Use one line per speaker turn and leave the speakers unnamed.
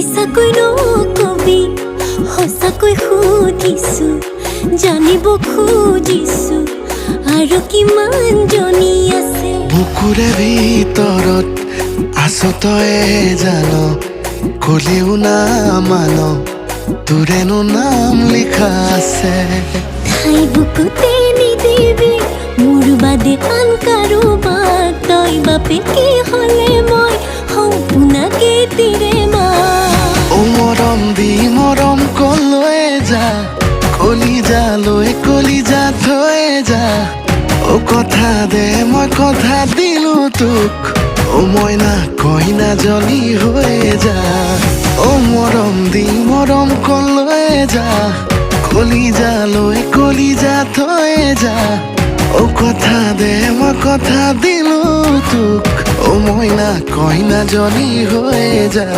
মিছাকৈ নকবি সঁচাকৈ সুধিছো জানিব খুজিছো আৰু কিমান জনী আছে
বুকুৰে ভিতৰত আছো তয়ে জান কলেও নামান তোৰেনো নাম লিখা আছে
ঠাই বুকুতে নিদিবি মোৰ বাদে আন কাৰোবাক তই বাপেকে হ'লে মই সম্পূৰ্ণাকে তিৰে মা
ও মৰম দি মৰম কলৈ যা কলিজা থৈ যা ও কথা দে মই কথা দিলো তোক ও মইনা কইনা জনী হৈ যা ও মৰম দি মৰম কলৈ যা কলিজা থৈ যা ও কথা দে মই কথা দিলো তোক ও মইনা কইনা জনী হৈ যা